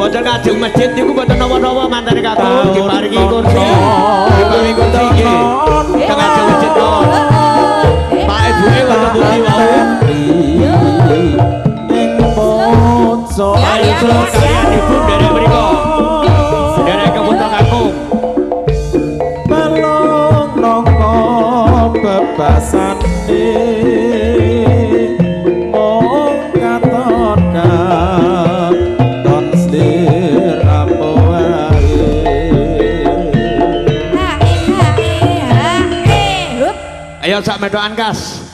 Bocor ngajeng masjid niku mboten napa-napa mantene kakung diparingi kursi. Diparingi kursi nggih. Kang ngajeng masjid mawon. Pak ibuke wonten pundi wau? Ing ponco kalian ibu derek mriku. Derek keputra kakung. balong nangka bebasane mong katon katon slir apa wae. Ayo sak medokan kas.